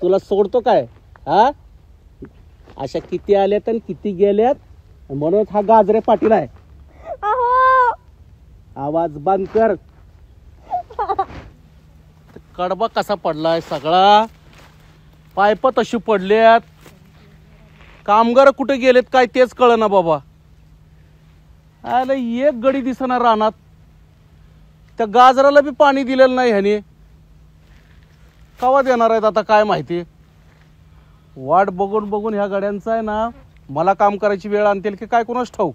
तुला सोडतो काय? हा, अशा किती आल्यात आणि किती गेल्यात म्हणून हा गाजरे पाटील आहे. आवाज बंद कर. कडबा कसा पडलाय सगळा, पायप तशी पडल्यात, कामगार कुठे गेलेत काय तेच कळना बाबा. आले एक गडी दिसणार रानात, त्या गाजराला बी पाणी दिलेलं नाही ह्याने. कवा देणार आहेत आता काय माहिती. वाट बघून बघून ह्या गाड्यांचा आहे ना, मला काम करायची वेळ आणतील की काय कोणाच ठाऊक.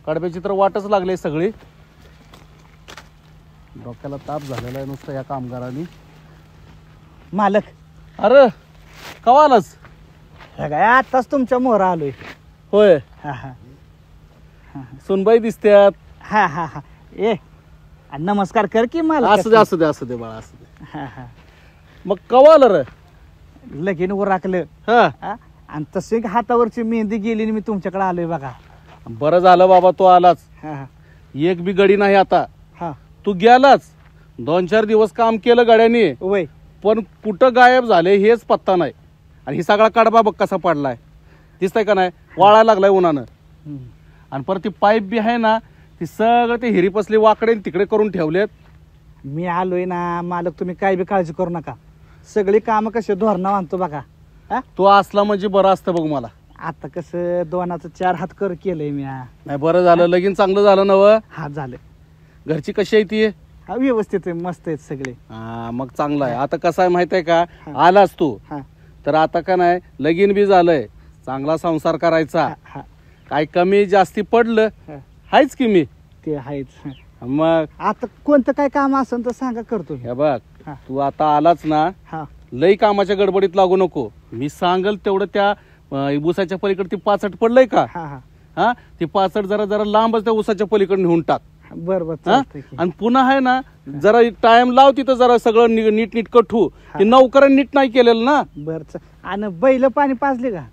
कडब्याची तर वाटच लागली सगळी. डोक्याला ताप झालेला आहे नुसतं या कामगारांनी. मालक, अरे कवा आलास? काय आताच तुमच्या मोहरा आलोय. होय, हा हा सुनबाई दिसत्यात. हा हा हा. ए नमस्कार कर की मला. असू दे असू दे असू दे बाळा असू दे. हा हा. मग कवा आलं रे? लगीन वर राखलं हा, आणि तसे हातावरची मेहंदी गेली आणि मी तुमच्याकडे आलोय बघा. बरं झालं बाबा तू आलाच. हा हा एक बी गडी नाही आता. हा. तू गेलाच, 2-4 दिवस काम केलं गाड्याने, वय पण कुठं गायब झाले हेच पत्ता नाही. आणि ही सगळा कडबा बघ कसा पडलाय, दिसतंय का नाही? वाळायला लागलाय उन्हानं. आणि परत ती पाईप बी आहे ना, ती सगळं ते हिरीपसली वाकडे तिकडे करून ठेवलेत. मी आलोय ना मालक, तुम्ही काय बी काळजी करू नका. सगळी काम कसे धोरणा आणतो बघा. हा, तो असला म्हणजे बरं असतं बघ मला. आता कसं 2चं 4 हात कर केलंय मी. नाही बरं झालं, लगीन चांगलं झालं नव. हा झालं. घरची कशी आहे ती? हा व्यवस्थित आहे, मस्त आहेत सगळे. हा मग चांगलं आहे. आता कसं आहे माहित आहे का, आलास तू हा तर आता का नाही, लगीन बी झालंय, चांगला संसार करायचा. हा हा. काय कमी जास्ती पडलं हायच की मी. ते आहेच. मग आता कोणतं काय काम असेल तर सांगा, करतो. हे बघ, हा. तू आता आलाच ना, हा लई कामाच्या गडबडीत लागू नको. मी सांगल तेवढं त्या ऊसाच्या पलीकडे ती पाचट पडलंय का, हा हा. हा, ती पाचट जरा जरा लांबच त्या ऊसाच्या पलीकडे नेऊन टाक. बर बर हा? चालतंय की. आणि पुन्हा आहे ना, जरा टाइम लाव तिथं, जरा सगळं नीट नीट कठू. ते नौकरांनी नीट नाही केलेलं ना. बर आणि बैल पाणी पाजले का?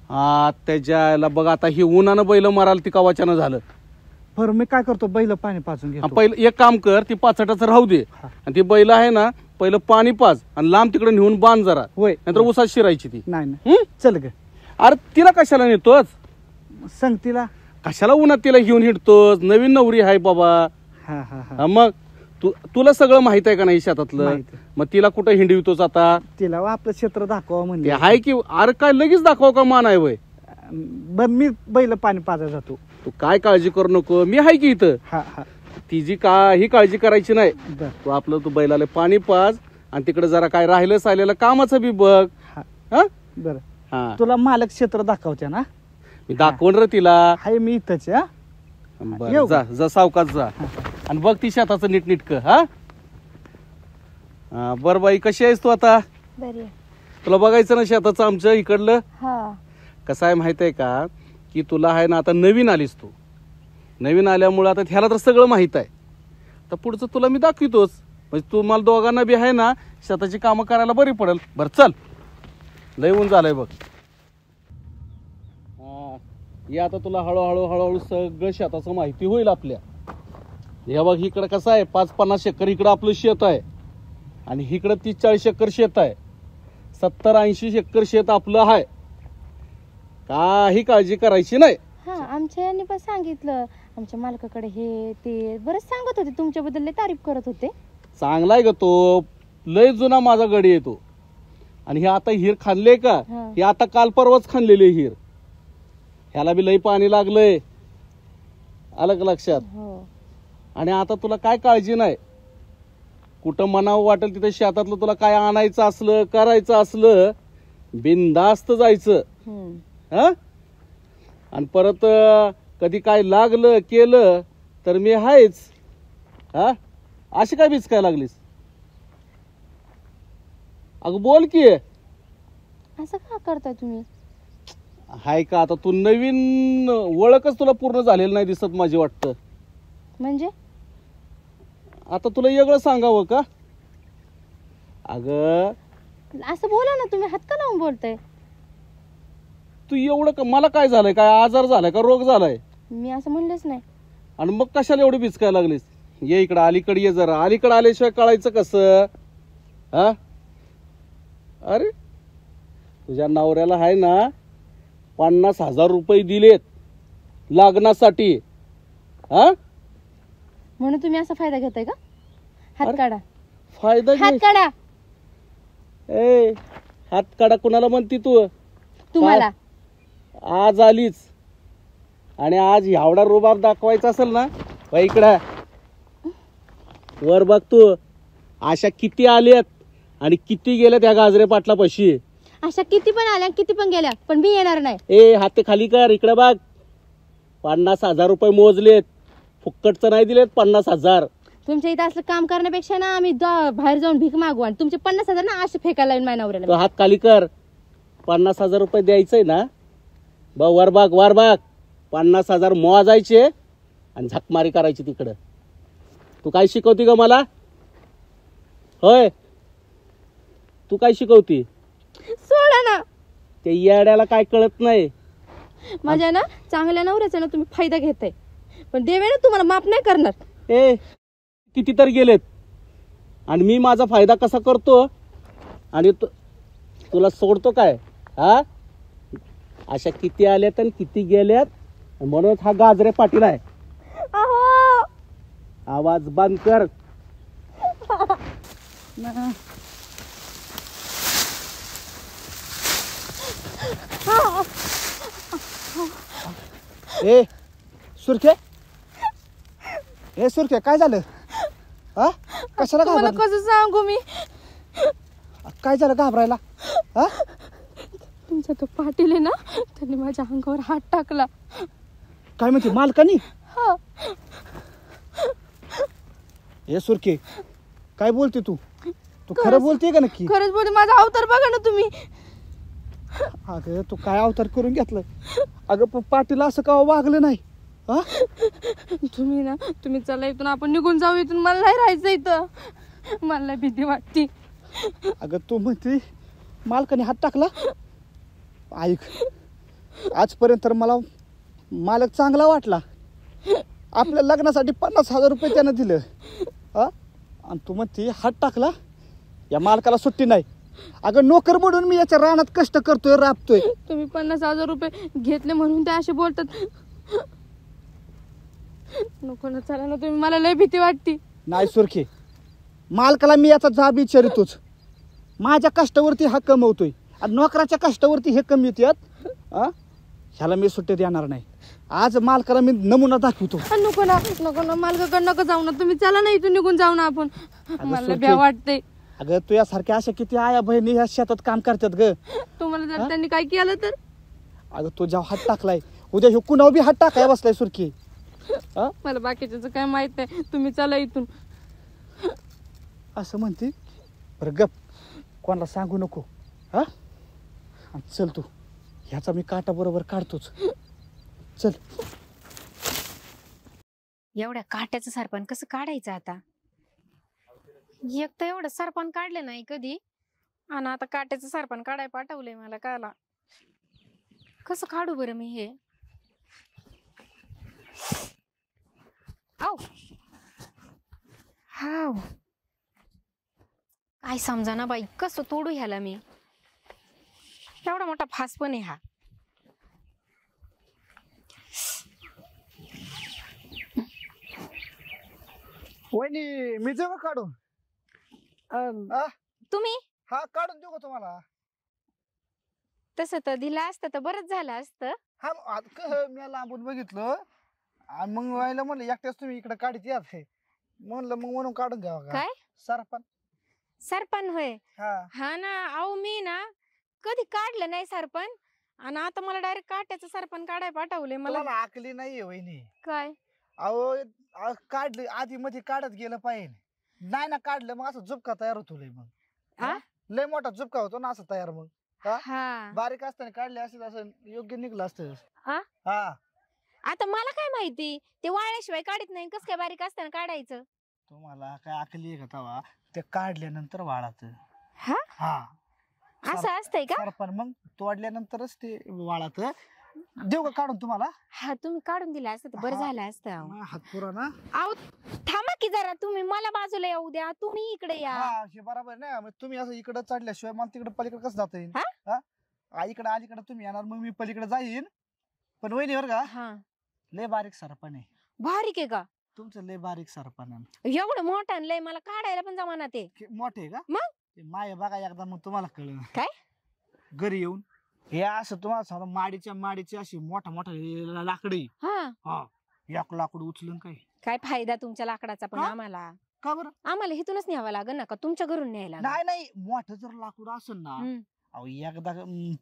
हा, त्याच्याला बघ आता ही उन्हानं बैल मारायला ती कवाच्यानं झालं. बरं मी काय करतो, बैल पाणी पाजून घेतो. पहिलं एक काम कर, ती पाचटाचं राहू दे, आणि ती बैल आहे ना पहिलं पाणी पाज आणि लांब तिकडे नेऊन बांध जरा, होय. नंतर उसात शिरायची ती. नाही नाही, चल ग. अरे तिला कशाला नेतोच? सांग तिला. कशाला उन्हात तिला घेऊन हिंडतोस? नवीन नवरी आहे बाबा. हा हा हा. हा, मग तुला सगळं माहित आहे का नाही शेतातलं? माहिती. मग तिला कुठं हिंडवितोस आता? तिला आपलं क्षेत्र दाखवा ते म्हणजे. आहे की, अरे काय लगेच दाखवा का मान आहे वय? बर मी बैल पाणी पाजायला जातो. तू काय काळजी करू नको, मी आहे की इथं. हा हा. तिची काही काळजी करायची नाही. बर. तू आपलं तू बैलाला पाणी पाज आणि तिकडे जरा काय राहिलं सायलेलं कामाचं बी बघ. हा. हा बर. हा, तुला मालक क्षेत्र दाखवते ना? मी दाखवून रे तिला. हाय मी इथंच. हा बरं, येऊ. जा जा सावकाश जा आणि बघ ती शेताचं नीटनीटक. हा, बरं बाई, कशी आहेस तू आता? बरी. तुला बघायचं ना शेताचं आमच्या इकडलं. हा. कसं आहे माहित आहे का, की तुला आहे ना आता नवीन आलीस तू, नवीन आल्यामुळे आता ह्याला तर सगळं माहित आहे. तर पुढचं तुला मी दाखवितोच, म्हणजे तुम्हाला दोघांना बी आहे ना शेताची कामं करायला बरी पडेल. बरं चल, लय ऊन झालंय बघ. या आता तुला हळूहळू हळूहळू सगळं शेताचं माहिती होईल आपल्या. हे बघ, इकडं कसं आहे 5-50 एकर इकडं आपलं शेत आहे, आणि इकडं 30-40 एकर शेत आहे. 70-80 एकर शेत आपलं आहे. काही काळजी करायची नाही. हा, आमच्या यांनी पण सांगितलं, आमच्या मालकाकडे हे ते बरंच सांगत होते, तुमच्याबद्दल लय तारीफ करत होते. चांगला आहे ग तो, लय जुना माझा गडी येतो. आणि हे आता हिर खाल्ले का, हे आता काल परवाच खाल्लेले हिर. ह्याला बी लय पाणी लागलंय, आलं का लक्षात? हो. आणि आता तुला काय काळजी नाही. कुठं मनावं वाटेल तिथे शेतातलं तुला काय आणायचं असलं, करायचं असलं, बिनधास्त जायचं. हा, आणि परत कधी काय लागलं केलं तर मी आहेच. हा, अशी काय बिचकाय लागलीस? अगं बोल की. असं का करताय तुम्ही? हाय का, आता तू नवीन ओळखच तुला पूर्ण झालेलं नाही दिसत माझी वाटतं. म्हणजे आता तुला वेगळं सांगावं का? अगं असं बोला ना, तुम्ही हात का लावून बोलताय? तू एवढं का, मला काय झालंय, काय आजार झालाय का, रोग झालाय? मी असं म्हणलेच नाही. आणि मग कशाला एवढी बिचकाय लागलीस? ये इकडं, अलीकडे ये जरा. अलीकडे आल्याशिवाय कळायचं कसं? हा, अरे तुझ्या नवऱ्याला आहे ना 50,000 रुपये दिलेत लग्नासाठी. हा म्हणून तुम्ही असा फायदा घेताय का? हात अरे, काढा, फायदा हात घे. काढा. ए हात काढा कुणाला म्हणती तू? तुम्हाला आज आलीच आणि आज एवढा रुबाब दाखवायचा असेल ना इकडे वर बघ तू. अशा किती आल्यात आणि किती गेल्यात त्या गाजरे पाटला पशी. अशा किती पण आल्या किती पण गेल्या पण मी येणार नाही. ए हात खाली कर, इकडे बघ. 50,000 रुपये मोजलेत, फुक्कटचं नाही दिलेत 50,000. तुमच्या इथं असलं काम करण्यापेक्षा ना आम्ही बाहेर जाऊन भीक मागू आणि तुमचे 50,000 ना असे फेकायला लावून माझ्या तो नवऱ्याला. हात खाली कर. 50,000 रुपये द्यायचंय ना वर बघ, वर बघ. 50,000 मोजायचे आणि झकमारी करायची तिकडं. तू काय शिकवती ग मला? होय तू काय शिकवती? सोडा ना. ते येड्याला काय कळत नाही. माझ्या ना चांगल्या नवऱ्याचा ना तुम्ही फायदा घेताय पण देवे ना तुम्हाला माफ नाही करणार. ए किती तर गेलेत आणि मी माझा फायदा कसा करतो आणि तुला सोडतो काय? हा अशा किती आल्यात आणि किती गेल्यात म्हणून हा गाजरे पाटील आहे. अहो आवाज बंद कर. ए सुरखे, ए सुरखे काय झालं? हा कशाला तुम्हाला घाबरला? कसं सांगू मी? काय झालं घाबरायला? हा तुमचा तो पाटील आहे ना त्यांनी माझ्या अंगावर हात टाकला. काय म्हणते मालकानी? हा. ए सुरखे काय बोलते तू? तू खरं बोलते का नक्की? खरंच बोलते. माझा अवतार बघा ना तुम्ही. अगं तू काय अवतार करून घेतलं? अगं पण पाटील असं का वागलं नाही? हा तुम्ही ना तुम्ही चला इथून, आपण निघून जाऊ इथून. मला नाही राहायचं इथं. मला भीती वाटते. अगं तू म्हणते मालकाने हात टाकला? ऐक आजपर्यंत तर मला मालक चांगला वाटला. आपल्या लग्नासाठी 50,000 रुपये त्यानं दिलं. हा आणि तू म्हणते हात टाकला? या मालकाला सुट्टी नाही. अगं नोकर म्हणून मी याच्या रानात कष्ट करतोय, राबतोय. तुम्ही 50,000 रुपये घेतले म्हणून ते असे बोलतात. नको ना, चला ना तुम्ही. मला लय भीती वाटते. नाही सुरखे, मालकाला मी याचा जाब विचारितोच. माझ्या कष्टावरती हा कमवतोय आणि नोकराच्या कष्टावरती हे कमी येतात. ह्याला मी सुट्टी देणार नाही. आज मालकाला मी नमुना दाखवतो. नको ना, नको ना, मालकाकडे नको जाऊ ना तुम्ही. चला ना इथून निघून जाऊ ना आपण. मला सुरखे, भ्या वाटते. अगं तू यासारख्या अशा किती आया बहिणी ह्या शेतात काम करतात ग. तुम्हाला जर त्यांनी काय केलं तर? अगं तू जेव्हा हात टाकलाय उद्या ह्यो कुणावर बी हात टाकाय बसलाय सुरखी. मला बाकीच्याच काय माहित नाही. तुम्ही चला इथून. असं म्हणते? बरं गप, कोणाला सांगू नको. हा चल तू, ह्याचा मी काटा बरोबर काढतोच. चल. एवढ्या काट्याचं सरपण कसं काढायचं आता? एक तर एवढं सरपण काढलं नाही कधी आणि आता काट्याचं सरपण काढाय पाठवलंय मला. काला कसं काढू बरं मी हे? आव हाव काय समजा ना बाई, कसं तोडू ह्याला मी? एवढा मोठा फास पण आहे हा. वहिनी मी देऊ का काढून? तुम्ही हा काढून देऊ का तुम्हाला? तसं तर दिलं असतं तर बरंच झालं असतं. हा मी लांबून बघितलं आणि मग व्हायला म्हणलं एकट्याच तुम्ही इकडे काढत यात हे म्हणलं, मग म्हणून काढून घ्यावा का? काय सरपण? सरपण होय? हा हा ना. अहो मी ना कधी काढलं नाही सरपण आणि आता मला डायरेक्ट काट्याचं सरपण काढाय पाठवले मला. मला आकली नाहीये वहिनी. काय? अहो काढलं आधी मध्ये काढत गेलं पाहिजे. नाही ना काढलं मग असं झुपका तयार होतो लय. मग लय मोठा झुपका होतो ना असं तयार. मग हा बारीक असताना काढले असेल असं योग्य निघलं असतं. हा? हा आता मला काय माहिती, ते वाळल्याशिवाय काढत नाही. कस काय बारीक असताना काढायचं? तुम्हाला काय आकली आहे का तवा? ते काढल्यानंतर वाळात. हा हा असं असतंय का? सरपण मग तोडल्यानंतरच ते वाळात. देऊ का काढून तुम्हाला? हा तुम्ही काढून दिला असतं तर बरं हा. झालं असतं. हात पुरा ना. अहो थांबा की जरा तुम्ही मला बाजूला येऊ द्या, तुम्ही इकडे या. हा हे बरोबर आहे ना. मग तुम्ही असं इकडे चढल्याशिवाय मला तिकडे पलीकडे कसं जाता येईल? हा? हा इकडे अलीकडे तुम्ही येणार, मग मी पलीकडे जाईन. पण वहिनी बरं का, हा लय बारीक सरपण आहे भारी के का तुमचं, लय बारीक सरपण आहे. एवढं मोठं आणलंय, मला काढायला पण जमाना ते. मोठे आहे का? मग? ते माय बघा एकदा, मग तुम्हाला कळलं. काय? घरी येऊन हे असं तुम्हाला सांगा, माडीची अशी मोठा मोठा लाकडी. हा हा एक लाकूड उचलून काय फायदा तुमच्या लाकडाचा पण हा? आम्हाला का बरं? आम्हाला इथूनच न्यावं लागेल ना, का तुमच्या घरून न्यायला लागेल? नाही मोठं जर लाकूड असेल ना, हम्म. अहो एकदा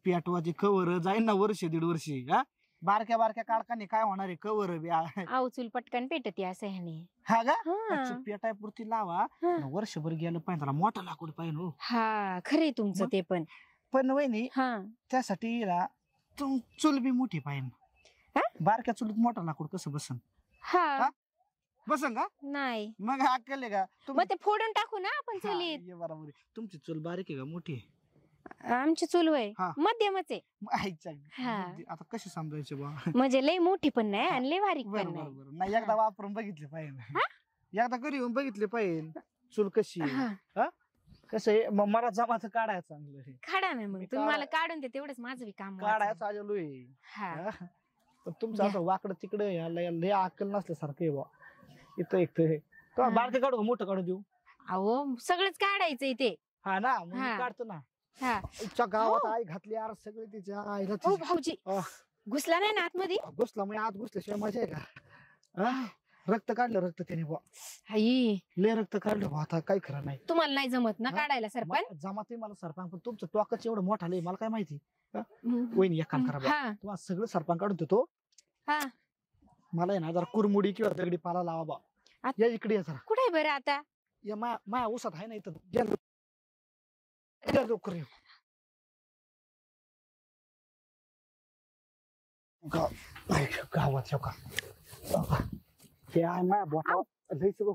पेटवाचे कवर जाईल ना, वर्ष 1.5 वर्ष. हा बारक्या कारखाने काय होणार आहे, कवर आऊ चूल पटकन पेटती असं ह्याने. हा का? हा. अच्छा, पेटायपुरती लावा. हा. वर्षभर गेलं पाहिजे, त्याला मोठा लाकूड पाहिजे हो. हा खरे तुमचं मग? ते पण. पण वहिनी हा त्यासाठी ना चूल बी मोठी पाहिजे. हा? बारक्या चुलीत मोठा लाकूड कसं बसन? हा हा? बसन का? नाही मग अक्कल आहे का मग ते फोडून टाकू ना आपण हा, चुलीत. हे बरोबर आहे. तुमची चूल बारीक आहे का मोठी आहे? आमची चूल वय हा. मध्यमच आहे. मग आईच्या हा. आता कशी समजायचे बा? म्हणजे लय मोठी पण नाही आणि लय बारीक पण नाही. बरोबर नाही, एकदा वापरून बघितले पाहिजे. एकदा घरी येऊन बघितले पाहिजे चूल कशी आहे. हा. कसं आहे, मग मला जमाचं काढायचं चांगलं आहे. काढा ना मग मी तुम्ही मला काढून दे, तेवढंच माझं बी काम वाचेल. काढायचं आलेलो आहे. हा हा? पण तुमचं असं वाकडं तिकडे याला लय अक्कल नसल्यासारखं आहे बा. इथं एक तर बारके काढू का मोठं काढू देऊ? अहो सगळंच काढायचंय ते. हा ना, मग मी हा. काढतो ना. हा इच्छा गावात आई घातली यार, सगळे तिच्या आईला हो भाऊजी आह. घुसला नाही ना आतमध्ये? घुसला म्हणजे आत घुसल्याशिवाय मजा आहे का? हा? रक्त काढलं त्याने बा, आई लय रक्त काढलं बा. आता काही खरं नाही. तुम्हाला नाही जमत ना हा? काढायला सरपण? जमाते मला सरपंच, पण तुमचं टोकच एवढं मोठा लय, मला काय माहिती. हम्म. वहिनी एक काम करा बा. हा तुम्हाला सगळं सरपंच काढून देतो. हा मला आहे ना जरा कुरमुडी किंवा दगडी पाला लावा बा. आत- या इकडे या जरा. कुठे आहे बरं आता? या माया ऊसात आहे ना इथं. या लवकर या. गावात येऊ का? हे आहे माया बोटा लयच बघ.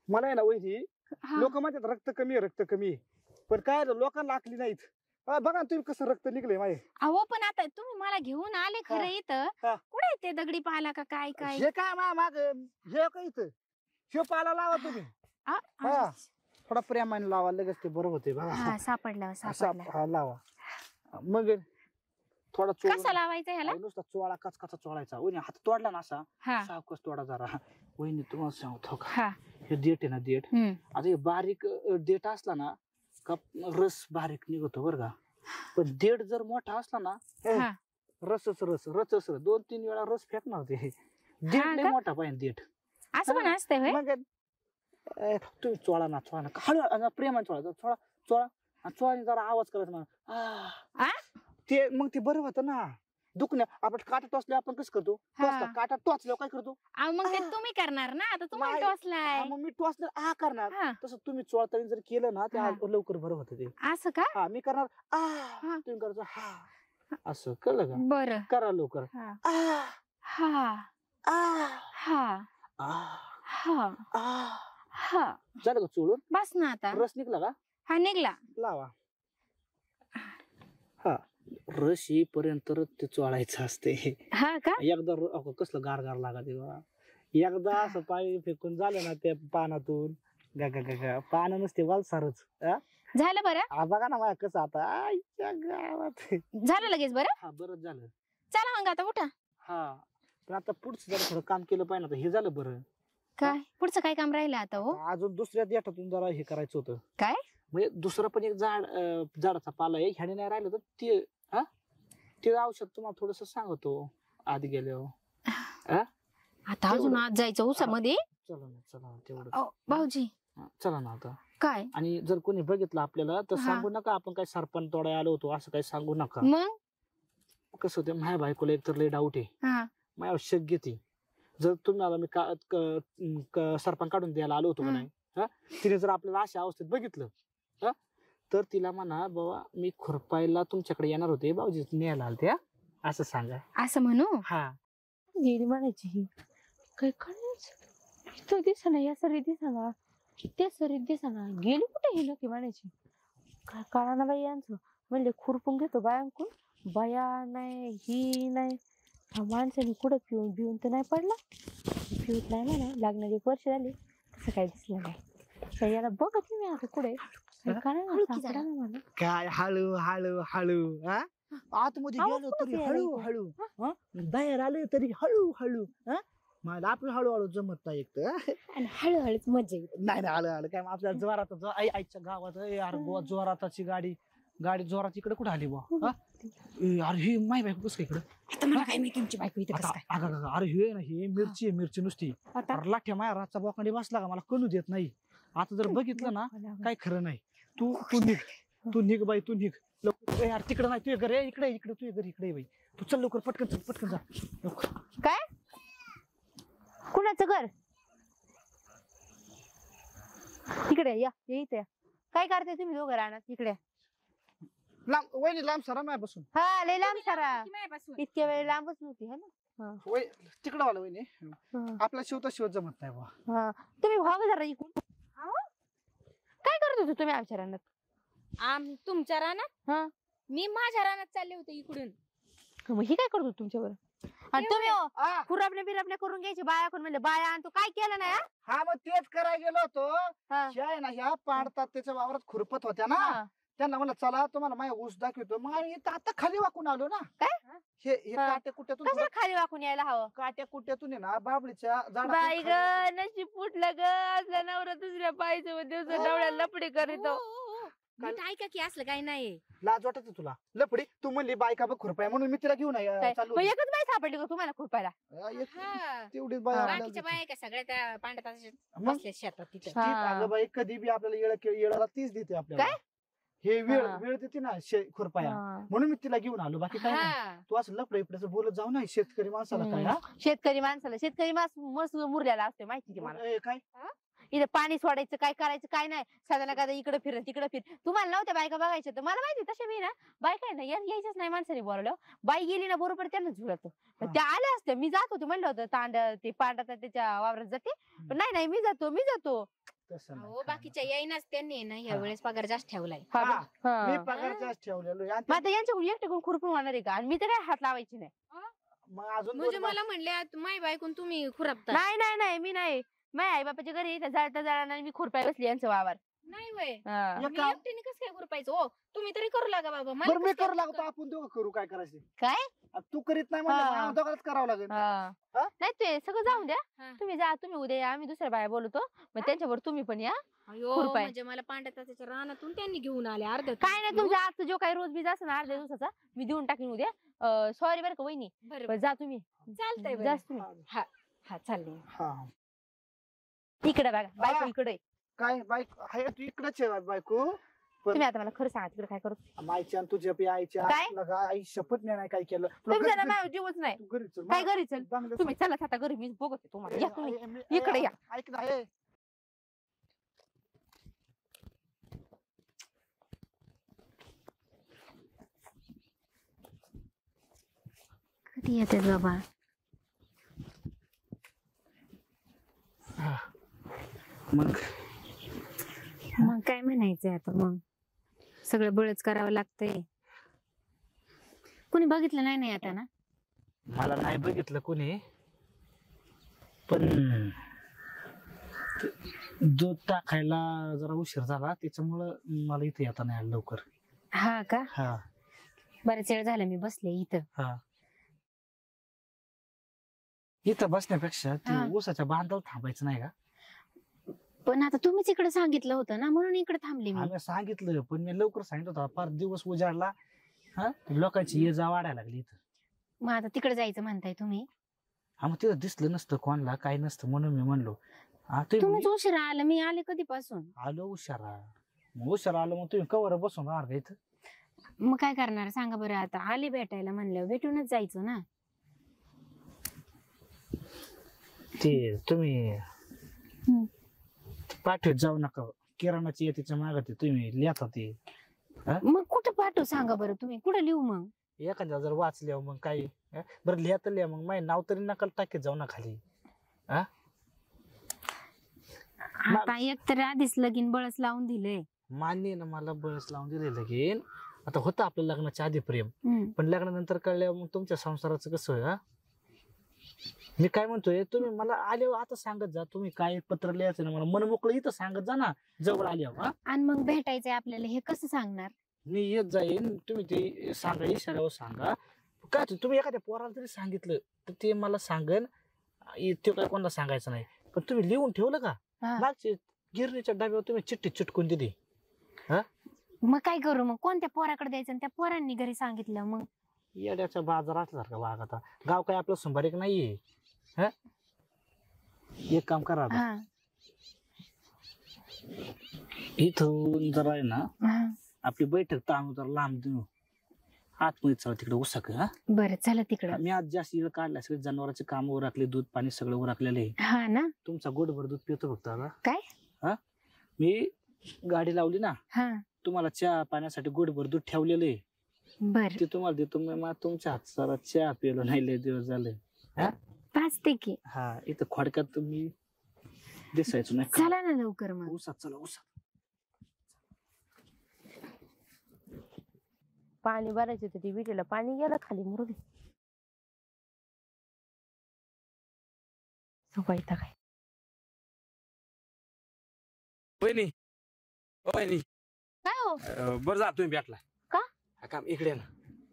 मला आहे ना वहिनी, हा. लोक म्हणतात रक्त कमी आहे, रक्त कमी आहे. पण काय झालं, लोकांना आखली नाहीत. बघा ना तुम्ही कसं रक्त निघलंय माय. अहो पण आता तुम्ही मला घेऊन आले खरं हा. इथं. हा. कुठे आहे ते दगडी पाहिला का काय काय? हे काय माग हे काय इथं हे पाला लावा तुम्ही. आ, हा. आ, थोडा प्रेमाने लावा, लगेच ते बरोबर होते बघा. हा सापडला असा सापडला. हा लावा. मग थोडा कसा लावायचा ह्याला? नुसता चोळा कचकाचा चोळायचा. वहिनी हात तोडला ना असा, हा सावकच तोडा जरा. वहिनी तुम्हाला सांगतो का, हा हे देठ आहे ना देठ, हम्म. आता हे बारीक देठ असला ना का रस बारीक निघतो बरं का. पण देठ जर मोठा असला ना, हा. रसच रस 2-3 वेळा रस फेकणार ते. देठ हा लय का? मोठा पाहिजे देठ. असं पण असतंय होय? मग तुम्ही चोळा ना हळू प्रेमाने चोळा चोळाने जरा आवाज करायचा मला. आ? ते मग ते बरं होतं ना. दुखण्या आपण काटा टोचल्या आपण कसं करतो, हा. काटा टोचल्यावर काय करतो? अहो मग ते तुम्ही करणार ना, आता तुम्हाला नाही. टोचलाय. हा, मग मी टोचलं करणार. हा. तसं तुम्ही चोळताना जर केलं ना, ते हा. लवकर बरं होतं ते. असं का? हा मी करणार हा. तुम्ही करायचं हा. असं कळलं का? बरं. करा लवकर. हा आ, हा आ, हा आ, हा आ. हा झालं का चोळून? बस ना आता. रस निघला का? हा निघला. लावा. हा रस येईपर्यंत ते चोळायचं असते. हा का? एकदा कसलं गार लागत बा. एकदा असं पाणी फेकून झालं ना त्या पानातून, गा पानं नसते वालसारच. झालं बरं? बघा ना माझ्या कसं आता आईच्या गावात. झालं लगेच बरं? हा बरंच झालं. चला मग आता उठा. हा पण आता पुढचं जरा थोडं काम केलं पाहिजे. आता हे झालं बरं. काय पुढचं काय काम राहिलं आता? हो अजून दुसऱ्या देठातून जरा हे करायचं होतं. काय? म्हणजे दुसरं पण एक झाडाचा पाला आहे, ह्याने नाही राहिलं तर ते ते औषध तुम्हाला थोडस सांगतो आधी गेल्यावर. आता अजून आज जायचं उसामध्ये? चला ना तेवढं. अहो, भाऊजी चला ना आता. काय? आणि जर कोणी बघितलं आपल्याला तर हा. सांगू नका आपण काय सरपंच तोडाय आलो होतो असं काही सांगू नका. मग कसं होतं, माझ्या बायकोला एकतर लय डाऊट आहे, हा माझ्यावर शक घेते. जर तुम्हाला मी सरपंच काढून द्यायला आलो होतो का नाही, तिने जर आपल्याला अशा अवस्थेत बघितलं तर तिला म्हणा बाबा मी खुरपायला तुमच्याकडे येणार होते, भाऊजी न्यायला आलते, असं सांगा. असं म्हणू? हा गेली म्हणायची ही काय करायचं, इथं दिसना या सरी दिसना त्या सरीत दिसना, गेली कुठे ही नक्की म्हणायची. काय कळा ना बाई यांचं. म्हणले खुरपून घेतो बायांकून, बाया नाही ही नाही. हा माणसाने कुठं पिऊन तर नाही पडला, पिऊत नाही म्हणा. लग्नाला 1 वर्ष झाले, असं काही दिसलं नाही तर याला बघत मी आता कुठे सापडा ना मला. काय हळू हळू हळू हा आतमध्ये आवाज गेलो कुठं तरी यायला हळू इथं? हळू हा बाहेर आले तरी हळू हळू हा मला आपलं हळूहळू जमत नाही एक तर आणि हळूहळूच मजा येते. नाही नाही आलं आलं काय मग आपल्या जोरात आईच्या गावात यार बुवा जोराताची गाडी जोरात इकडे कुठे आली बुवा अरे ही माय बायको कसं इकडे आता मला काय माहिती तुमची बायको इथं कसं काय. अरे हे ना ही मिरची आहे मिरची नुसती आता अरे लाठ्या माया रातचा बोकांडी बसला का मला कळू देत नाही आता जर बघितलं ना काय खरं नाही तू तू निघ बाई तू निघ लवकर यार तिकडे नाही तू घर इकडे इकडे तू घर इकडे बाई तू चल लवकर पटकन जा लवकर काय कुणाचं घर इकडे या इथे काय करते तुम्ही दोघं राहणार इकडे. लांब वहिनी लांब सरा माय बसून हा लय लांब सारा इतक्या वेळ लांबच नव्हती है ना. तिकडं वाला वहिनी आपला शिवता शिवत जमत नाही बा हा तुम्ही व्हावं जरा इकडून. काय करत होते तुम्ही आमच्या रानात. तुमच्या रानात हा मी माझ्या रानात चालले होते इकडून. मग ही काय करत होत तुमच्यावर आणि तुम्ही खुरापणे बिरापणे करून घ्यायचे बाया कोण म्हणले बाया आणि तू काय केलं ना. हा मग तेच करायला गेलो होतो हा? ह्या आहे ना ह्या पाडतात त्याच्या वावरात खुरपत होत्या ना हा. त्यांना म्हणलं चला तुम्हाला माझ्या ऊस दाखवतो मग आम्ही इथं आता खाली वाकून आलो ना. काय? हे हा. काट्या कुट्यातून कशाला खाली वाकून यायला हवं. काट्या कुट्यातून आहे ना बाबळीच्या बाई ग झाडातून नशीब फुटलं ग असल्या नवरा दुसऱ्या बाईसोबत दिवसा डवळ्याला लपडे करीतो. नीट ऐका की असलं काही नाही. लाज वाटत तुला लपडी तू म्हणली बायका बघ खुरपाय म्हणून मी तिला घेऊन काय? चालू मग एकच बाई सापडली का तुम्हाला खुरपायला. हा. तेवढीच बाकीच्या बाया का सगळ्या त्या पांढऱ्या मग? बसल्या शेतात तिथं. हा. बाई कधी बी आपल्याला येळाला तीच देते आपल्याला काय? हे वेळ हा. वेळ देते ना खुरपाया हा. म्हणून मी तिला घेऊन आलो बाकी काय नाही. हा. तू असं लपडे इपड्याचं बोलत जाऊ ना शेतकरी माणसाला काय हा? शेतकरी माणसाला शेतकरी माणूस मस्त मुरलेला असते माहिती की मला. ए, काय इथे पाणी सोडायचं काय करायचं काय नाही साधारण काय इकडे फिर तिकडे फिर. तुम्हाला नव्हत्या बायका बघायच्या तर मला माहिती तसे मी ना बायका आहे ना यायच्याच नाही माणसाने बोलवलं. बाई गेली ना बरोबर त्यांना झुलतो त्या आल्या असत्या मी जात होते म्हणलं होतं तांड ते पांढरा त्याच्या वावरात जाते पण नाही मी जातो. तसं नाही. हो बाकीच्या येईनाच त्यांनी ना या वेळेस पगार जास्त ठेवलाय. हा, हा. हा. मी पगार जास्त ठेवलेलो आणि मग आता यांच्याकडून एकटे खुरपून होणार आहे का आणि मी तर काय हात लावायची नाही. मग अजून म्हणजे दोन मला म्हणले माय बायकून तुम्ही खुरापता. नाही मी नाही माझ्या आई बापाच्या घरी इथं जळता मी खुरपाय बसली यांचं वावर. नाही वय हा. एक मी काम- एकटीने कसं काय खुरपायचं. हो तुम्ही तरी करू लागा बाबा. मला बरं मी कसं काय करू लागतो करू? आपण दोघं करू काय करायचं काय आता तू करीत नाही हा. म्हणजे दोघांनाच करावं लागेल हा. हा? नाही ते सगळं जाऊन द्या हा. तुम्ही जा तुम्ही उद्या या आम्ही दुसऱ्या बाया बोलवतो मग त्यांच्यावर तुम्ही पण या. अयो, खुरपाय. म्हणजे मला पांढऱ्या त्याच्या रानातून त्यांनी घेऊन आले अर्ध काय नाही तुमचा आजचा जो काही रोज बीज असेल ना अर्ध्या दिवसाचा मी देऊन टाकीन उद्या. सॉरी बरं का वहिनी बरं बरं, जा तुम्ही चालतंय बरं. जास्त तुम्ही हा चालले. हा इकडे बघा बायको इकडे. काय बायक आहे तू इकडेच आहे बायको पण तुम्ही आता मला खरं सांगा तिकडे काय करतो. मायच्या आणि तुझ्या बी आईच्या काय? लगा आई शपथ नाही काय केलं तुला तुमच्या ना घरी- माझ्यावर जीवच नाही. तू घरी चल काय घरी चल बांगल्यात तुम्ही चला आता घरी मी बघते तुम्हाला या तुम्ही ए, इकडे या. ऐक ना ए. कधी येते बाबा. मग मग काय म्हणायचंय आता मग सगळं बळच करावं लागतंय. कोणी बघितलं नाही आता ना. मला नाही बघितलं कोणी पण दूध टाकायला जरा उशीर झाला त्याच्यामुळं मला इथे येता नाही आलं लवकर. हा का हा बरेच वेळ झाला मी बसले इथं. हा इथं बसण्यापेक्षा हा. ती ऊसाच्या बांधावर थांबायचं नाही का. पण आता तुम्हीच इकडे सांगितलं होतं ना म्हणून इकडे थांबले मी. आम्ही सांगितलं पण मी लवकर सांगितलं होतं फार दिवस उजाडला हा लोकांची ये जा वाढायला लागली इथं. मग आता तिकडे जायचं म्हणताय तुम्ही. हा मग तिथं दिसलं नसतं कोणाला काही नसतं म्हणून मी म्हणलो हा तुम्ही तुम्हीच उशिरा आला मी आले कधीपासून. आलो उशारा मग उशारा आलो मग तुम्ही कवर बसून राहणार का इथं. मग काय करणार सांगा बरं. आता आले भेटायला म्हणलं भेटूनच जायचं ना. ते तुम्ही हम्म. पाठवत जाऊ नका किराणाची येतीच्या मागत तुम्ही लिहता ते मग कुठं पाठवू सांगा बरं तुम्ही कुठं लिहू मग. एखाद्या जर वाचल्या मग काही बरं लिहा लिहा मग माझे नाव तरी नका टाकीत जाऊ ना खाली. आता एक तर आधीच लगीन बळच लावून दिलंय. मान्य ना मला बळच लावून दिले लगीन आता होतं आपलं लग्नाच्या आधी प्रेम हम्म. पण लग्नानंतर कळल्यावर मग तुमच्या संसाराचं कसं होय. मी काय म्हणतोय तुम्ही मला आल्यावर आता सांगत जा तुम्ही काय पत्र लिहायचं ना मला मन मोकळं इथं सांगत जा ना जवळ आल्यावर हा आणि मग भेटायचंय आपल्याला हे कसं सांगणार? मी येत जाईन तुम्ही ते सांगा इशाऱ्यावर सांगा काय तुम्ही एखाद्या पोराला तरी सांगितलं तर ते मला सांगेन ते काय कोणाला सांगायचं नाही पण तुम्ही लिहून ठेवलं का हा. मागचे गिरणीच्या डब्यावर तुम्ही चिठ्ठी चिटकून दिली मग काय करू मग कोणत्या पोराकडे द्यायचं आणि त्या पोरांनी घरी सांगितलं मग? येड्याचा बाजार असल्यासारखा वाघ आता गाव काय आपलं संभारिक नाहीये हा एक काम करा आता. हा इथून जरा आहे ना हा. आपली बैठक ताणू जरा लांब देऊ आतमध्ये चला तिकडे उसाक हा बरं चला तिकडं. मी आज जास्त वेळ काढला सगळे जनावरांचे काम उरकले दूध पाणी सगळं उरकलेलं आहे हा ना. तुमचा गोडभर दूध पितो फक्त आता काय? हा मी गाडी लावली ना हा तुम्हाला चहा पाण्यासाठी गोडभर दूध ठेवलेलं आहे बर ते तुम्हाला देतो मी तुमच्या हात सारा चहा पिलो नाही लय दिवस झाले पाचते की. हा इथं खोडक्यात तुम्ही दिसायचो नाही चला ना लवकर मग. उसात चला उसात पाणी भरायचं होतं ती विटेला पाणी गेलं खाली मुरुदे. झोपायचा काय वहिनी वहिनी काय हो बरं जा तुम्ही भेटला का? हा काम इकडे ना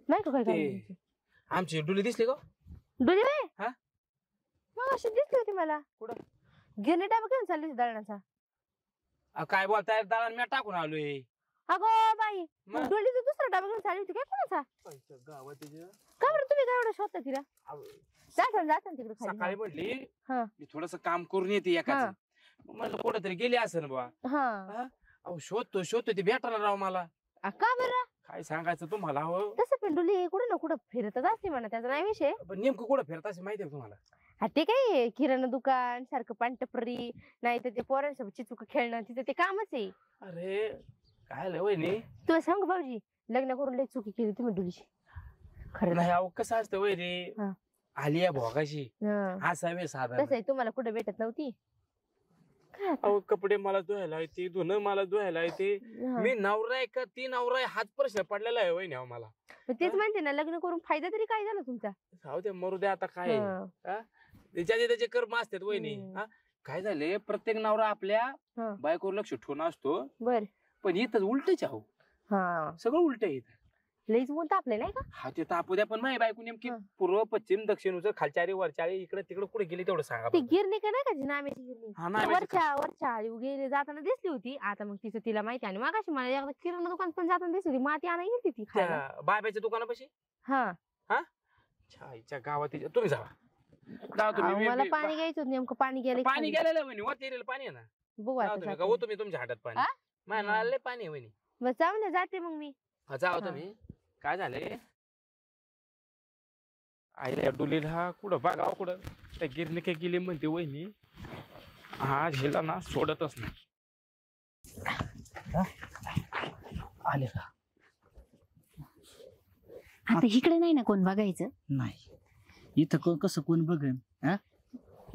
नाही का काय ते काम आमची डुली दिसली का डोली बाई हा? मग अशी दिसली होती मला कुठं? गिरणी टाका घेऊन चालली होती दळणाचा. काय बोलताय दादा मी टाकून आलोय अगो बाई मग? डोलीचा दुसरा डबा घेऊन चालली होती काय कोणाचा? गावात का बरं तुम्ही काय एवढं शोधता तिला? जाता तिकडे सकाळी खाली. म्हटली हा. मी थोडस काम करून येते एकाच म्हणलं कुठेतरी गेली असेल बा हा अहो शोधतो ती भेटायला राव मला का बरं काय सांगायचं तुम्हाला हो तसं पण डोली कुठं ना कुठं फिरतच असते म्हणा त्याचा नाही विषय. पण नेमकं कुठं फिरत असेल माहितीये का तुम्हाला? हा ते काय किराणा दुकान सारखं पानटपरी नाही तर ते पोरांसोबत चिचुक खेळणं तिचं ते कामच आहे. अरे काय लय वहिनी तुला सांग भाऊजी लग्न करून लई चुकी केली तुम्ही डोलीची खरं नाही अहो कसं असतं वहिनी हा. आली आहे भोगाशी हा. असावे साधा तसं आहे तुम्हाला कुठे भेटत नव्हती काय आता? अहो कपडे मला धुवायला येते धुणं मला धुवायला येते हा. मी नवरा आहे का ती नवरा आहे हाच प्रश्न पडलेला आहे वहिनी अहो मला मग तेच म्हणते ना लग्न करून फायदा तरी काय झाला तुमचा? जाऊ दे मरू दे आता काय आहे. हा. त्याचे त्याचे कर्म असतात वहिनी हम्म. हा? काय झाले प्रत्येक नवरा आपल्या हा. बायकोवर लक्ष ठेवून असतो बर पण इथंच उलटच आहो हा सगळं उलट आहे इथं लईच बोलता आपले नाही का? हा ते तापू द्या पण माझी बायको नेमकी हा. पूर्व पश्चिम दक्षिण उजर खालचारी वरचारी इकडे तिकडे कुठे गेली तेवढं सांगा ती बरं. गिरणी का नाही का जी नाम्याची गिरणी हा नाम्याची वरच्या आळी गेली जाताना दिसली होती आता मग तिचं तिला माहिती आणि मग मला एकदा किराणा दुकान पण जाताना दिसली होती माती आणा गेली ती खायला. त्या बायबाच्या दुकानापाशी हा छाईच्या गावात तुम्ही जावा जावा अहो, तुम्ही मला पाणी घ्यायचं होतं नेमकं पाणी गेलं पाणी गेलेलं आहे वहिनी वर येलेलं पाणी आहे ना बघू जावा आता तुम्ही जाते. का तुम्ही तुमच्या हातात पाणी हा? माझ्या नळाला पाणी आहे वहिनी बस जाऊ ना जाते मग मी. हा, जावा हा. तुम्ही काय झालंय आईला डुलीला कुठं बघावं कुठं त्या गिरणी काय गेली म्हणते वहिनी हा झेला ना सोडतच नाही आले का आता इकडे नाही ना कोण बघायचं. नाही इथं कसं कोण बघन हा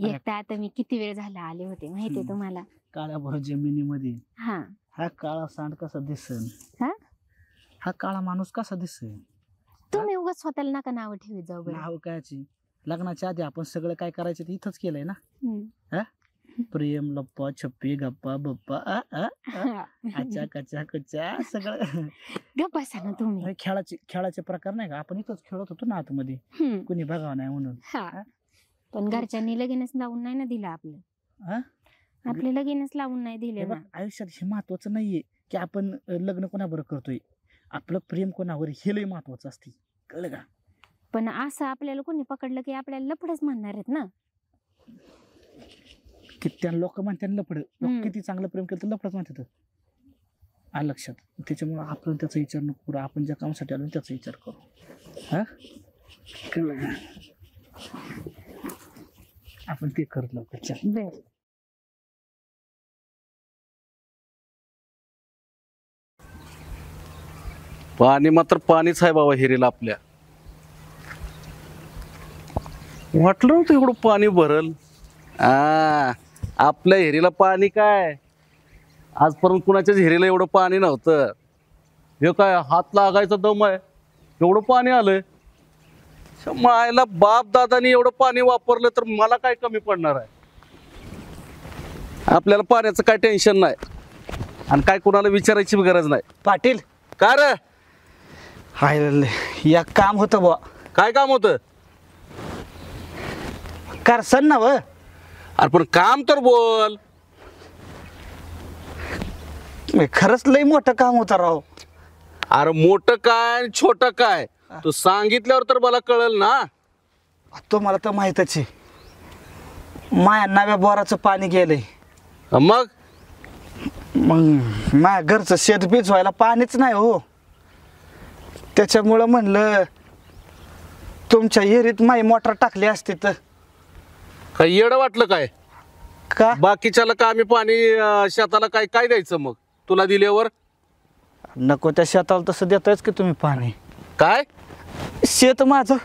एकटा आता मी किती वेळ झाला आले होते माहितीये हम्म. तुम्हाला. काळ्या भर जमिनीमध्ये हा हा काळा सांड कसा दिसन हा? हा काळा माणूस कसा दिसन तुम्ही उगाच स्वतःला नका नाव ठेवत जाऊ बरं. नाव कायची लग्नाच्या आधी आपण सगळं काय करायचं ते इथंच केलंय ना हम्म. प्रेम लप्पा छप्पी गप्पा बप्पा हा. अच्छा कच्चा कच्चा सगळं गप्प बसा ना तुम्ही. हे खेळाचे प्रकार नाही का आपण इथंच खेळत होतो ना आतमध्ये हम्म. कुणी बघावं नाही म्हणून हा पण घरच्यांनी लगीनच लावून नाही ना दिलं आपलं. हा? आपले लगीनच लावून नाही दिले हे ना. बघ, आयुष्यात हे महत्वाचं नाहीये की आपण लग्न कोणाबरोबर करतोय आपलं प्रेम कोणावर हे लय महत्वाचं असते कळलं का. पण असं आपल्याला कोणी पकडलं की आपल्याला लफडच म्हणणार आहेत ना. किती लोक म्हणतात लफड हम्म. किती चांगलं प्रेम केलं तर लफडच म्हणतात आलं लक्षात. त्याच्यामुळे आपण त्याचा विचार नको करू आपण ज्या कामासाठी आलो त्याचा विचार करू हा कळलं का? आपण ते करत लवकर चल. बर पाणी मात्र पाणीच आहे बाबा हिरीला आपल्या. वाटलं नव्हतं एवढं पाणी भरल. आपल्या हिरीला पाणी काय आजपर्यंत कुणाच्याच हिरीला एवढं पाणी नव्हतं. हे काय हात लागायचं दम आहे एवढं पाणी आलंय. मायला बाप दादानी एवढं पाणी वापरलं तर मला काय कमी पडणार आहे? आपल्याला पाण्याचं काय टेन्शन नाही आणि काय कोणाला विचारायची गरज नाही. पाटील का रे? हाय या काम होतं बुवा. काय काम होतं? करसन ना व. अरे पण काम तर बोल. खरंच लय मोठं काम होतं राव. अरे मोठं काय आणि छोटं काय तू सांगितल्यावर तर मला कळल ना. तो मला तर माहीतच आहे. माया नव्या बोराचं पाणी गेलंय. मग माझ्या घरचं शेत भिजवायला पाणीच नाही हो. त्याच्यामुळं म्हणलं तुमच्या विहिरीत माई मोटर टाकली असती तर. काय येडं वाटलं काय? का बाकीच्याला का आम्ही पाणी शेताला काय काय द्यायचं मग तुला दिल्यावर? नको त्या शेताला तसं देतायच की तुम्ही पाणी. काय शेत माझं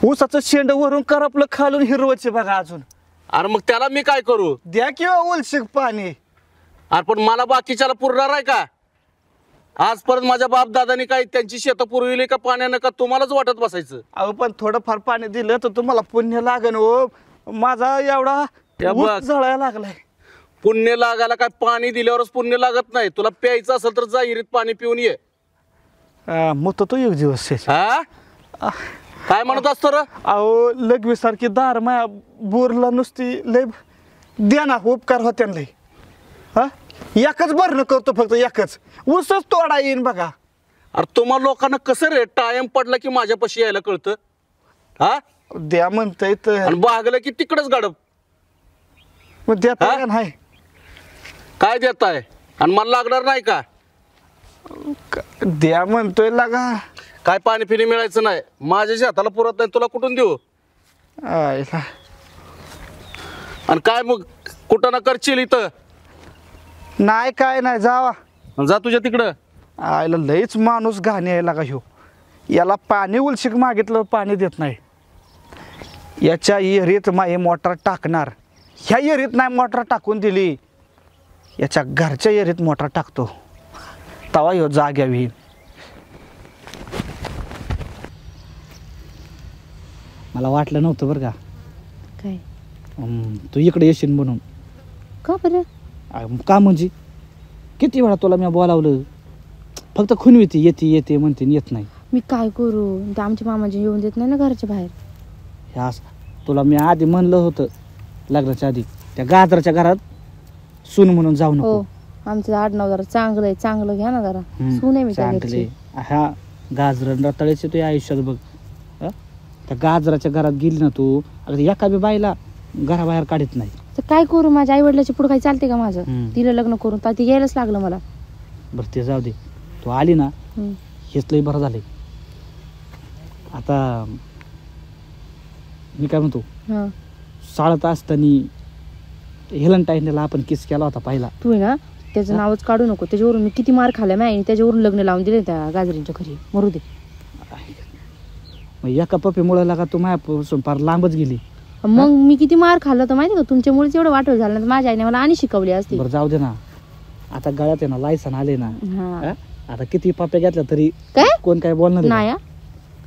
ऊसाचं शेंड वरून करपलं खालून हिरवचे बघा अजून. अरे मग त्याला मी काय करू? द्या किंवा उलशिक पाणी. अरे पण मला बाकीच्याला पुरणार आहे का? आजपर्यंत माझ्या बाप दादानी काही त्यांची शेतं पुरविली का पाण्यानं का तुम्हालाच वाटत बसायचं? अहो पण थोडंफार पाणी दिलं तर तुम्हाला पुण्य लागन हो. माझा एवढा त्या बघ. ऊस जळायला लागलाय. पुण्य लागायला काय पाणी दिल्यावरच पुण्य लागत नाही. तुला प्यायचं असेल तर जा विहिरीत पाणी पिऊन ये. मग तो एक दिवस आहे. हा काय म्हणत असतो रे? अहो लघवीसारखी दार माया बोरला नुसती लय द्या ना उपकार होत्या लय. हा एकच भरणं करतो फक्त एकच. ऊसच तोडा येईन बघा. अरे तुम्हा लोकांना कसं रे टाइम पडला की माझ्यापाशी यायला कळतं? हा द्या म्हणताय तर आणि बागलं की तिकडच गाडप. मग देता हा? का नाही? काय देताय आणि मला लागणार नाही का? द्या म्हणतोय लागा. काय पाणी फिनी मिळायचं नाही. माझ्या शेताला पुरत नाही तुला कुठून देऊ? आयला. आणि काय मग कुठं ना करशील इथं? नाही काय नाही जावा. जा तुझ्या तिकडं. आयला लयच माणूस घाणी आहे लागा ह्यो. याला पाणी उलशिक मागितलं पाणी देत नाही. याच्या विहिरीत माई मोटर टाकणार. ह्या विहिरीत नाही मोटर टाकून दिली. याच्या घरच्या विहिरीत मोटर टाकतो तवा ह्यो जाग्या विहीन. मला वाटलं नव्हतं बरं का काय तू इकडे येशील म्हणून. का बरं? का म्हणजे किती वेळा तुला मी बोलावलं फक्त खुनविती येते येते म्हणते येत नाही. मी काय करू? ते आमच्या मामाजी येऊन देत नाही ना घरच्या बाहेर. ह्या तुला मी आधी म्हणलं होतं लग्नाच्या आधी त्या गाजराच्या घरात सून म्हणून जाऊ नको. हो आमचं आडनाव जरा चांगलं आहे. चांगलं घ्या ना जरा. सून आहे मी त्या चांगले घरची. ह्या गाजर रताळ्याचे तुझ्या आयुष्यात बघ. त्या गाजराच्या घरात गेली ना तू अगदी एका बी बाईला घराबाहेर काढत नाही. तर काय करू? माझ्या आई वडिलाची पुढे काही चालते का माझं? हम्म. तिला लग्न करून तर ती यायलाच लागलं मला. बरं ते जाऊ दे. तू आली ना हम्म. हेच लय बरं झालंय. आता मी काय म्हणतो हा शाळेत असताना हेलंटाईनला आपण किस केला होता पहिला. तू आहे ना त्याचं नावच काढू नको. त्याच्यावरून मी किती मार खाल्ला मी. त्याच्यावरून लग्न लावून दिले त्या गाजरींच्या घरी. मरू दे. मग एका पप्पीमुळे लागा तू माझ्यापासून फार लांबच गेली. मग मी किती मार खाल्ला तर माहिती का? तुमच्यामुळेच एवढं वाटवं झालं ना. माझ्या आईने मला आणि शिकवली असती. बरं जाऊ दे ना. आता गळ्यात आहे ना लायसन आले ना. हा. हा? आता किती पप्प्या घेतल्या तरी काय कोण काय बोलणार आहे नाही का? हा?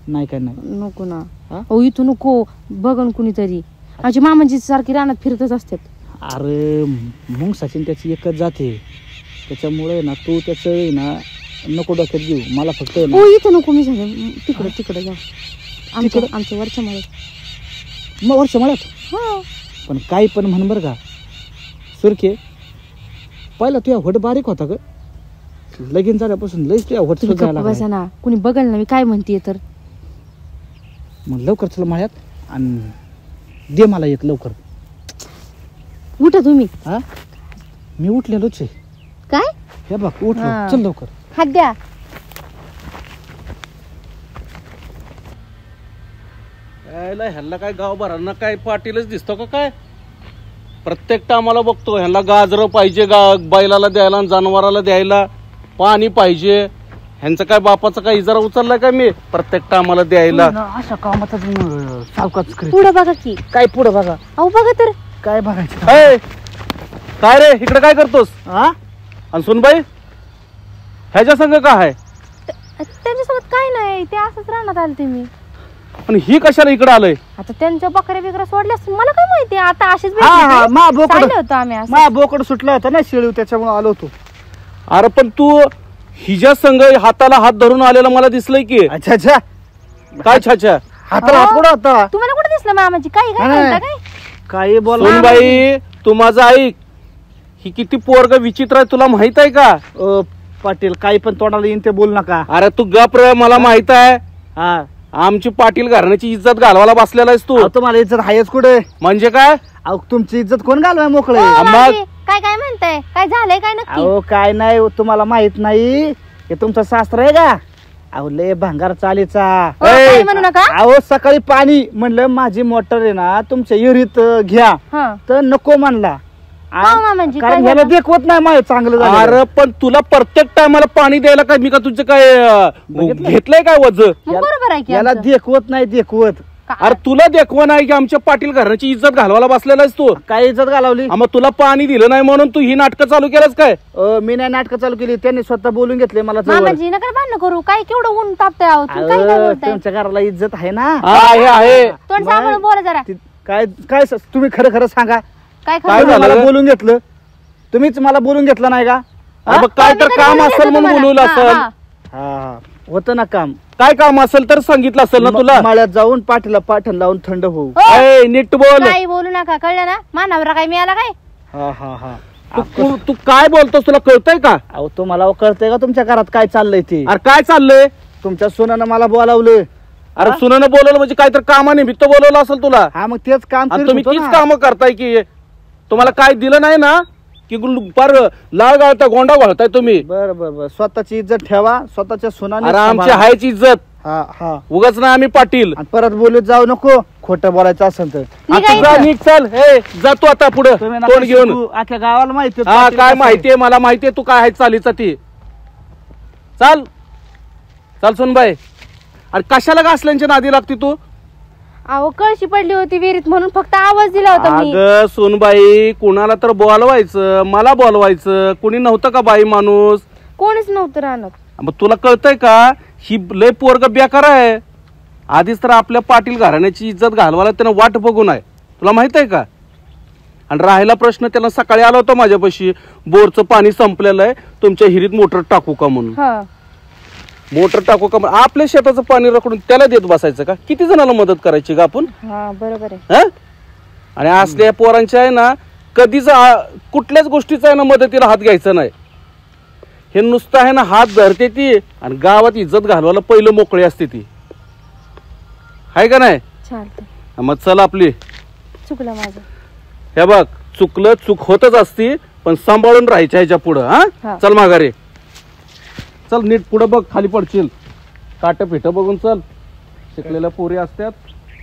नाही काय नाही. नको ना. हा? अहो इथं नको. बघन कुणीतरी. आमची मामाची सारखी रानात फिरतच असतात. अरे मग सचिन त्याची एकच जाते. त्याच्यामुळे ना तू त्याचं आहे ना नको डोक्यात घेऊ. मला फक्त आहे हो ना इथं नको. मी झाले तिकडं तिकडं जा. आमच्या वरच्या मला. मग वर्ष म्हणत हा पण काही पण म्हण बरं का सुरखे पहिला तुझ्या होट बारीक होता ग. लगीन झाल्यापासून लईच तुझ्या होट तुम्ही सुद्धा गप्प बसा ना. कुणी बघल ना मी काय म्हणते तर. मग लवकर चल माळ्यात आणि दे मला एक लवकर. उठा तुम्ही. हा मी उठलेलोच आहे. काय? हे बघ उठलो. हा. चल लवकर. हात द्या. ह्यांना काय गावभरांना काय पाटीलच दिसतो का काय? प्रत्येक टायमाला बघतो ह्यांना गाजरं पाहिजे बैलाला द्यायला आणि जनावराला द्यायला पाणी पाहिजे. ह्यांचं काय बापाचं काय इजारा उचललाय का मी प्रत्येक टायमाला द्यायला? अशा कामाचा सावकाश करीत. पुढं बघा की. काय पुढं बघा. अहो बघा तर. काय बघायचं. काय रे इकडे काय करतोस? हा आणि सुनबाई ह्याच्या संग काय आहे? त्याच्यासोबत काय नाही. ते असंच राहण्यात आले ते मी. आणि ही कशाला इकडे आलंय? आता त्यांच्या बकऱ्या बिकऱ्या सोडल्या असतील, मला काय माहिती. आता अशीच हा हा भेटली मा ती. बोकड चालले होतो आम्ही असं. मा बोकड सुटला होता ना शेळी, त्याच्यामुळे आलो होतो. अरे पण तू हिच्या संग हाताला हात धरून आलेला मला दिसलंय की. अच्छा अच्छा, काय छाछा? हाताला हात कुठं होता? तुम्हाला कुठे दिसलं मामाची? काही काय नाही. म्हणता काय? काही बोल सोनबाई तू माझं ऐक, ही किती पोरग विचित्र आहे तुला माहित आहे का? पाटील काही पण तोंडाला येईन ते बोल नका. अरे तू गप रे, मला माहित आहे. हा आमची पाटील घराण्याची इज्जत घालवायला बसलेला आहेस तू. अहो, तुम्हाला इज्जत आहेच कुठे? म्हणजे काय? अहो तुमची इज्जत कोण घालवाय मोकळे? हो, मग? मामी, काय काय म्हणताय? काय झालंय काय नक्की? अहो काय नाही, तुम्हाला माहित नाही हे तुमचं शास्त्र आहे का? अहो लय भंगार चालीचा. हो, काही म्हणू नका. अहो सकाळी पाणी म्हणलं माझी मोटर आहे ना तुमच्या विहिरीत घ्या, हा. तर नको म्हणला. मामांची काय कारण ह्याला झालं? देखवत नाही माझं चांगलं झालं. अरे पण तुला प्रत्येक टायमाला पाणी द्यायला काय मी का तुझं काय बघितलं? घेतलंय काय वज? मग बरोबर आहे की याला आमचं. देखवत नाही देखवत. अरे तुला देखवा नाही की आमच्या पाटील घराण्याची इज्जत घालवायला बसलेला आहेस तू. काय इज्जत घालवली? मग तुला पाणी दिलं नाही म्हणून तू ही नाटकं चालू केलंस काय? मी नाही नाटकं चालू केली, त्यांनी स्वतः बोलून घेतले मला जवळ. मामाजी नका भांडण करू. काय केवढं ऊन तापतंय आहो. तुम्ही काय काय अहो, बोलताय? तुमच्या घराला इज्जत आहे ना. आहे आहे. तोंड सांभाळून बोला जरा. काय काय तुम्ही खरं खरं सांगा. काय काय खरं? झालं मला ग? बोलून घेतलं, तुम्हीच मला बोलून घेतलं नाही का? अरे मग काय तर कधी काम बोलून असेल घेतलं म्हणून तुम्हाला? बोलवलं हा, असेल. हा. हा होतं ना काम. काय काम असेल तर सांगितलं असेल ना तुला. माळ्यात जाऊन पाठीला पाठण लावून थंड होऊ. हो, ए, नीट बोल. काही बोलू नका, कळलं ना? मानावरा काय मिळाला काय? हा हा हा. तू काय बोलतोस तुला कळतंय का? अहो तुम्हाला कळतंय का तुमच्या घरात काय चाललंय ते? अरे काय चाललंय? तुमच्या सोनानं मला बोलावलं. अरे सुनानं बोलवलं म्हणजे काय तर कामानिमित्त बोलवलं असेल तुला. हा मग तेच काम आणि करीत तुम्ही होतो तीच ना. कामं करताय की. तुम्हाला काय दिलं नाही ना की फार लाळ गाळताय, गोंडा घालताय तुम्ही. बर बर बर, स्वतःची इज्जत ठेवा, स्वतःच्या सोनाने अरे आमची सांभाळा. हायची इज्जत, हा हा. उगाच ना आम्ही पाटील. आणि परत बोलत जाऊ नको, खोटं बोलायचं असेल तर. आता जा, निघ, चल. ए जातो आता पुढे तुम्ही तोंड नका घेऊन. शिकू, अख्ख्या गावाला माहिती हा पाटील काय कसं आहे. माहितीये, मला माहितीये तू काय आहे चालीचा ती. चाल चाल सुनबाई. अरे कशाला गासल्यांच्या नादी लागती तू? अहो कळशी पडली होती विहिरीत म्हणून फक्त आवाज दिला होता मी. अगं सुनबाई, कुणाला तर बोलवायचं, मला बोलवायचं. कुणी नव्हतं का बाई माणूस? कोणीच नव्हतं राहणार. मग तुला कळतंय का ही लय पोरग बेकार आहे. आधीच तर आपल्या पाटील घराण्याची इज्जत घालवायला त्यानं वाट बघून आहे, तुला माहित आहे का? आणि राहिला प्रश्न, त्याला सकाळी आला होता माझ्यापाशी, बोरचं पाणी संपलेलं आहे, तुमच्या हिरीत मोटर टाकू का म्हणून. हा. मोटर टाकू का म्हणून आपल्या शेताचं पाणी रखडून त्याला देत बसायचं का? किती जणांना मदत करायची का आपण? हा बरोबर आहे. हा? आणि असल्या पोरांच्या आहे ना कधीच कुठल्याच गोष्टीचा आहे ना मदतीला हात घ्यायचा नाही. हे नुसतं आहे ना हात धरते ती आणि गावात इज्जत घालवायला पहिलं मोकळी असते ती, आहे का नाही? चालतंय, मग चल आपली. चुकलं माझं. हे बघ, चुकलं चूक होतच असती, पण सांभाळून राहायच्या ह्याच्या पुढं. हा. हा चल माघारी चल, नीट पुढं बघ, खाली पडशील. काट पिठ बघून चल, शिकलेल्या पोरी असतात.